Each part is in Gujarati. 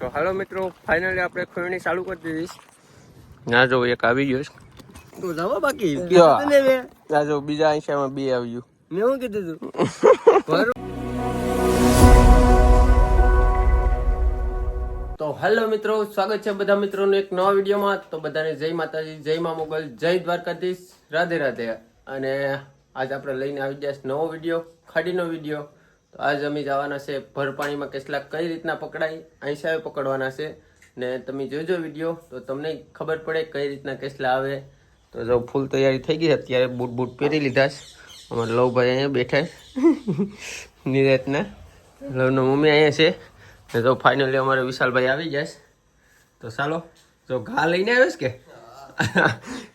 તો હાલો મિત્રો, ફાઇનલી આપણે ખોયણી ચાલુ કરી દીધી. ના જો એક આવી ગયો છે. તું જાવ બાકી ના જો બીજા આંશામાં બે આવી ગયું. મેં શું કીધું તું? તો હેલો મિત્રો, સ્વાગત છે બધા મિત્રોનું એક નવા વિડીયોમાં. તો બધાને જય માતાજી, જય મા મોગલ, જય દ્વારકાધીશ, રાધે રાધે. અને આજ આપણે લઈને આવી ગયા નવો વિડીયો, ખાડીનો વિડીયો. તો આજ અમે જવાના છે ભરપાણીમાં કેસલા કઈ રીતના પકડાય, આંશાએ પકડવાના છે. ને તમે જોજો વિડીયો તો તમને ખબર પડે કઈ રીતના કેસલા આવે. તો જો ફૂલ તૈયારી થઈ ગઈ. અત્યારે બૂટ પહેરી લીધા છે. અમારા લવભાઈ અહીંયા બેઠા નિરાતના. લવનો મમ્મી અહીંયા છે. તો ફાઇનલી અમારે વિશાલભાઈ આવી જાય. તો ચાલો, જો ઘા લઈને આવ્યો છે કે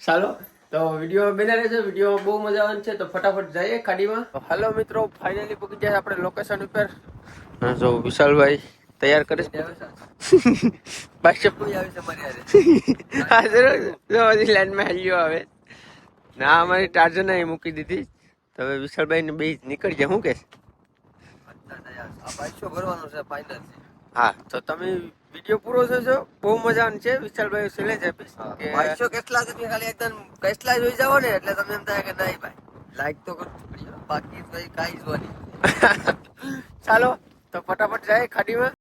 ચાલો તો વિડીયો બને રહેશે. વિડીયો બહુ મજા આવવાની છે. તો ફટાફટ જઈએ ખાડીમાં. હાલો મિત્રો, ફાઇનલી પૂકી જાય આપણે લોકેશન ઉપર. જો વિશાલભાઈ તૈયાર કરે છે. બાઈક કોઈ આવે છે મારી હારે. હા જરૂર. લાઈનમાં હાલ્યો આવે ના, અમારી ટાર્જન અહીં મૂકી દીધી. તો હવે વિશાલભાઈ ને બે નીકળી જાય. શું કે ભરવાનું છે ફાઇનલ. હા, તો તમે વિડીયો પૂરો થશો, બહુ મજા આવે છે. વિશાલભાઈ ચેલેન્જ આપીશ કે 2200 કેટલા છે ખાલી એકદમ કેટલા જોઈ જાવ ને એટલે તમને એમ થાય કે નહીં ભાઈ લાઈક તો કરવું પડે, બાકી તો કાંઈ જ નહીં. ચાલો તો ફટાફટ જાય ખાડીમાં.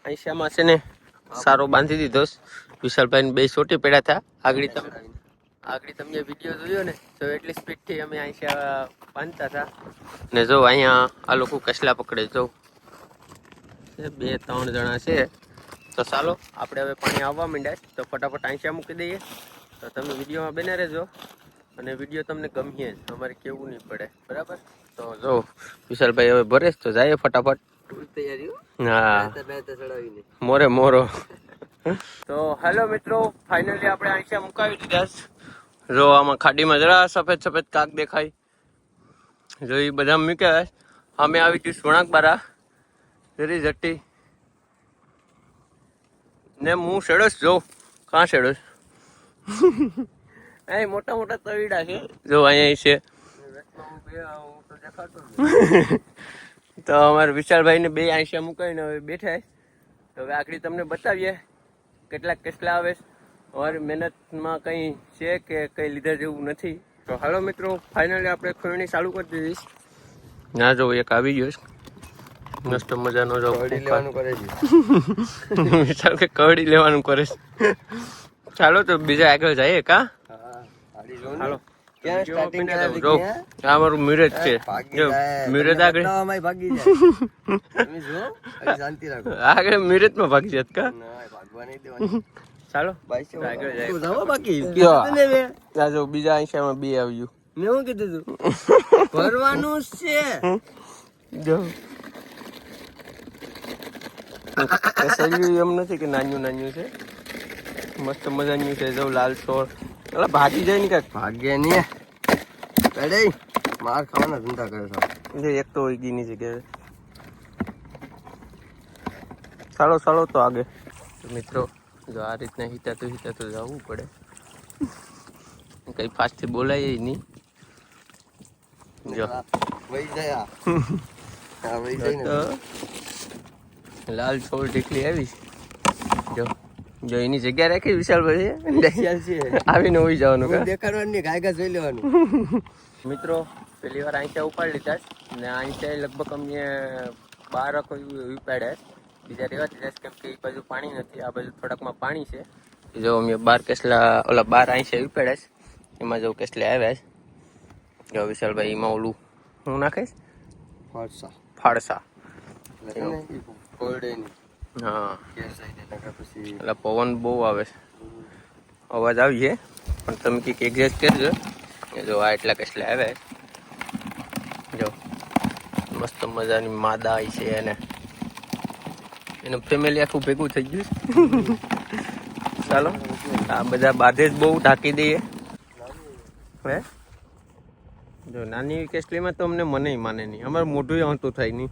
આઈશામાં છે ને સારો બાંધી દીધો. વિશાલભાઈ ને બે સોટી પડ્યા હતા. આગળ તમે વિડીયો જોયો ને, તો એટલી સ્પીડ થી અમે આઈશા બાંધતા હતા. ને જો અહીંયા આ લોકો કસલા પકડે. જો 2-3 જણા છે. તો ચાલો આપણે હવે પાણી આવવા માંડ્યા. તો ફટાફટ આઈશા મૂકી દઈએ. તો તમે વિડીયોમાં બને રહેજો. અને વિડીયો તમને ગમીએ જ, અમારે કેવું નહીં પડે, બરાબર. તો જો વિશાલભાઈ હવે ભરે તો જાય ફટાફટ. હા, મોરે મોરો. તો હેલો મિત્રો, ફાઇનલી આપણે આંખે મુકાવી દીધા. જો આમાં ખાડીમાં જરા સફેદ સફેદ કાક દેખાય. જો એ બધા મૂક્યા. અમે આવી ગયું સોણાક બારા જરી જટ્ટી ને હું શેડોશ. જો કાં શેડોશ. અહીં મોટા મોટા તવીડા છે. જો અહીંયા છે. તો અમારે વિશાલભાઈ ને બે આંશા મુકાઈને હવે બેઠા. તો હવે આગળ તમને બતાવીએ કેટલાક કેટલા આવે. અમારી મહેનતમાં કંઈ છે કે કંઈ લીધા જેવું નથી. તો હાલો મિત્રો, ફાઇનલી આપણે ખોયણી ચાલુ કરી દીધી. ના જો એક આવી ગયો છે મસ્ત મજાનો. જો કવડી લેવાનું કરે છે વિશાલ કે કવડી લેવાનું કરે છે. ચાલો તો બીજા આગળ જઈએ. કા હાલો. અમારું મીરજ છે. મીરજ આગળ આગળ મીરજ માં ભાગી જાત. કા ચાલો આગળ જાય. બાકી બીજા આંશામાં બે આવ્યું. મેં શું કીધું તું? ભરવાનું છે. જો એમ નથી કે નાન્યું નાન્યું છે, મસ્ત મજાનું છે. જો લાલ છોડ ભાગી જાય ને કાંઈક. ભાગ્ય ની કડે માર ખાવાના ધંધા કરે છે. એક તો હોય ગઈ ની જગ્યાએ. ચાલો ચાલો તો આગળ. મિત્રો જો આ રીતના હિતાતું જવું પડે. કઈ ફાસ્ટ થી બોલાય નહીં. જો વહી જાય લાલ છોડ ઢીકલી આવી. જો જો એની જગ્યા રાખી વિશાલભાઈ આવીને હોઈ જવાનું. દેખાડવાનું ગાયગા જોઈ લેવાનું. મિત્રો પેલી વાર આંચા ઉપાડી લીધા ને આંચા લગભગ અમને 12 ઉપાડ્યા. બીજા રેવા દીધા કેમ કે એ બાજુ પાણી નથી, આ બાજુ થોડાકમાં પાણી છે. જો અમે 12 કેસલા 12 આંચા ઉપાડ્યા. એમાં જો કેસલા આવ્યા છે. જો વિશાલભાઈ એમાં ઓલું હું નાખીશ ફાળસા. હા, એટલે પવન બહુ આવે છે, અવાજ આવી છે. પણ તમે કંઈક એડજસ્ટ કરજો. જો આ એટલા કેસલા આવ્યા. જો મસ્ત મજાની માદા છે અને એનું ફેમિલી આખું ભેગું થઈ ગયું. ચાલો આ બધા બાધે જ બહુ ઢાંકી દઈએ. હે જો નાની એવી કેસલીમાં તો અમને મને માને નહીં, અમારે મોઢું આવતું થાય નહીં.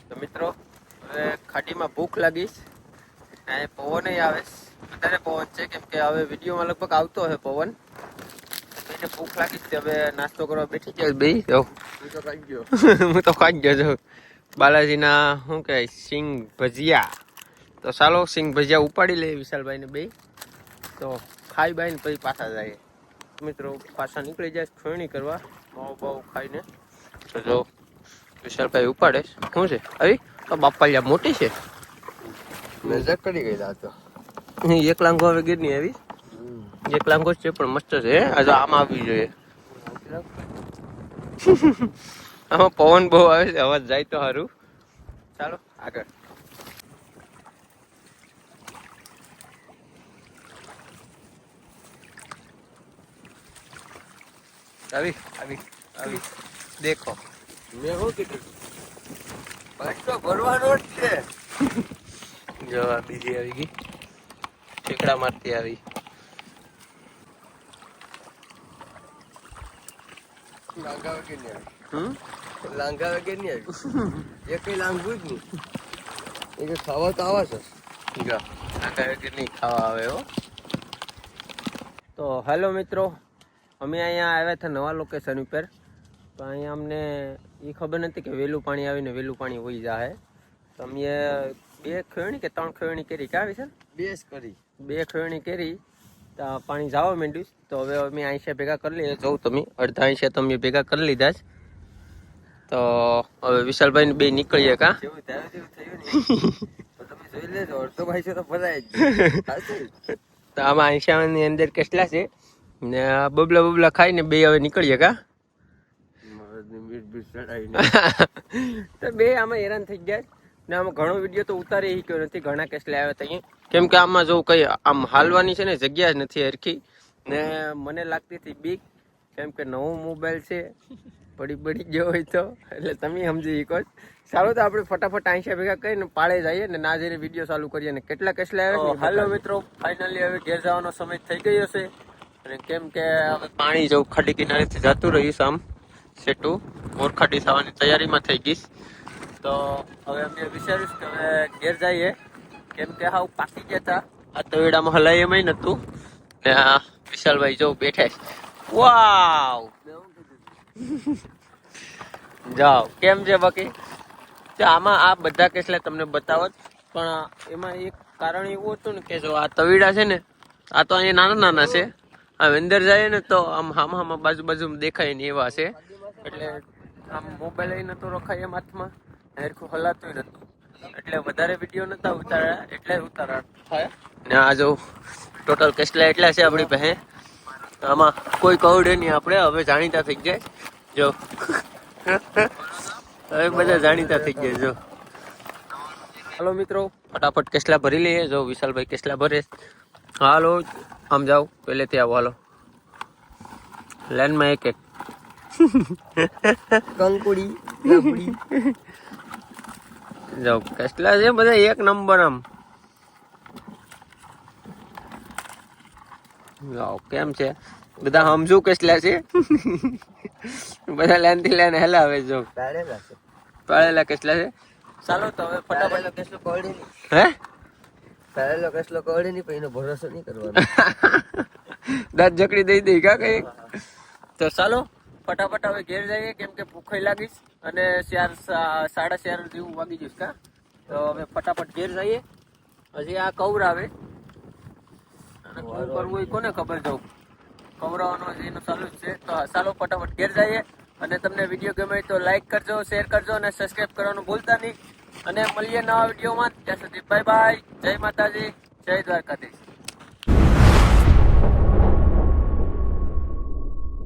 તો મિત્રો હવે ખાડીમાં ભૂખ લાગીશ, અહીંયા પવન આવે, વધારે પવન છે કેમ કે હવે વિડીયોમાં લગભગ આવતો હશે પવન. એને ભૂખ લાગી છે, હવે નાસ્તો કરવા બેઠી જાય બે. હું તો ખાઈ ગયો હું તો ખાઈ ગયો છું બાલાજીના શું કહે સિંગ ભજીયા. તો ચાલો સિંગ ભજીયા ઉપાડી લે વિશાલભાઈ ને બે, તો ખાઈ બાઈ ને પછી પાછા જાય. મિત્રો પાછા નીકળી જાય ખેણી કરવા માવો બાવો ખાઈને. તો જો વિશાલભાઈ ઉપાડે શું છે આવી તો બાપાલિયા મોટી છે, નજર કરી ગઈ તો એક લાંગો હવે ગીર ની આવી, એક લાંગો છે પણ મસ્ત છે. આજે આમાં આવવી જોઈએ. આમાં પવન બહુ આવે છે, અવાજ જાય તો સારું. ચાલો આગળ. આવી આવી આવી દેખો મેં શું કીધું બસ તો ભરવાનો જ છે. જો આ બીજી આવી ગઈ, ઠેકડા મારતી આવી. લાંગા વગર નહીં હમ આવી, લાંગા વગર નહીં આવી, એ કઈ લાંગું જ નહીં. એ કે ખાવા તો આવે છે. જો આ કઈ નહીં ખાવા આવે હો. તો હેલો મિત્રો, અમે અહીંયા આવ્યા હતા નવા લોકેશન ઉપર. તો અહીંયા અમને એ ખબર નથી કે વહેલું પાણી આવીને વહેલું પાણી હોઈ જાય. તો અમે 2 ખેવણી કે 3 ખેવણી કરી કે આવી છે, બેસ કરી 2 ખેવણી કરી તો પાણી જવા માંડ્યું. તો હવે અમે આંશે ભેગા કરી લઈએ. જોઉં તમે અડધા આંશે તો અમે ભેગા કરી લીધા જ. તો હવે વિશાલભાઈ બે નીકળીએ કા. જેવું થયું તેવું થયું ને તો તમે જોઈ લેજો, અડધો ભાઈ છે તો ભરાય જ. તો આમાં આંશાની અંદર કેટલા છે ને બબલા બબલા ખાઈને બે હવે નીકળીએ કા. તો બે આમાં હેરાન થઈ ગયા ને આમાં ઘણો વિડીયો તો ઉતારી શક્યો નથી, ઘણા કેસલા આવ્યા હતા કેમ કે આમાં જો કઈ આમ હાલવાની છે ને જગ્યા જ નથી હરખી ને મને લાગતી હતી બીક, કેમ કે નવો મોબાઈલ છે પડી ગયો હોય તો, એટલે તમે સમજી શકો. સારું તો આપણે ફટાફટ આંશા ભેગા કરીને પાળે જઈએ ને ના જઈને વિડીયો ચાલુ કરીએ ને કેટલા કેસલા આવ્યા. હાલો મિત્રો, ફાઇનલી હવે ઘેર જવાનો સમય થઈ ગયો છે અને કેમ કે હવે પાણી જવું ખાડી કિનારેથી જતું રહીશ આમ સેટું મોરખાટી થવાની તૈયારીમાં થઈ ગઈશ. તો હવે અમે વિચાર્યું કે હવે ઘેર જઈએ કેમ કે હાવ પાકી ગયા હતા. આ તવેડામાં હલાય એમ નતું ને આ વિશાલભાઈ જો બેઠા છે. વાવ જાઓ કેમ છે બાકી. આમાં આ બધા કેસલા તમને બતાવત, પણ એમાં એક કારણ એવું હતું ને કે જો આ તવીડા છે ને આ તો અહીંયા નાના નાના છે, આ અંદર જાય ને તો આમ હામાં બાજુ દેખાય ને એવા છે. એટલે આમ મોબાઈલ લઈને તો રખાય એમ હાથમાં હરખું હલાતું નતું, એટલે વધારે વિડીયો નતા ઉતાર્યા, એટલે ઉતારા થાય ને. આ જો ટોટલ કેસલા એટલા છે આપણી પાસે. આમાં કોઈ કવડે નહીં, આપણે હવે જાણીતા થઈ જાય. જો હવે બધા જાણીતા થઈ ગયા. જો હાલો મિત્રો ફટાફટ કેસલા ભરી લઈએ. જો વિશાલભાઈ કેસલા ભરે. હાલો આમ જાઓ, પહેલેથી આવો. હાલો લાઈનમાં એક કંકુડી રબડી જાઓ કેસલા છે બધા એક નંબર. આમ જાઓ કેમ છે બધા સમજુ કેસલા છે. બધા લાઈન થી લાઈન હલાવે. જો પાડેલા છે, પાળેલા કેસલા છે. ચાલો તો હવે પાડેલો ફટાફટ. કેસલો કવડે નહીં, હે પાડેલો કેસલો કવડે નહીં, પણ એનો ભરોસો નહીં કરવાનો. દાંત જકડી દઈ કા કઈ. તો ચાલો ફટાફટ હવે ઘેર જઈએ કેમ કે ભૂખાઈ લાગીશ અને 4 સાડા 4 જેવું વાગી જઈશ કા. તો હવે ફટાફટ ઘેર જઈએ. હજી આ કવરાવે અને શું કરવું હોય કોને ખબર. જવું કવરાવાનો એનું ચાલુ જ છે. તો ચાલો ફટાફટ ઘેર જઈએ અને તમને વિડીયો ગમે તો લાઈક કરજો, શેર કરજો અને સબસ્ક્રાઈબ કરવાનું ભૂલતા નહીં. અને મળીએ નવા વિડીયોમાં. ત્યાં સુધી બાય બાય. જય માતાજી, જય દ્વારકાધીશ.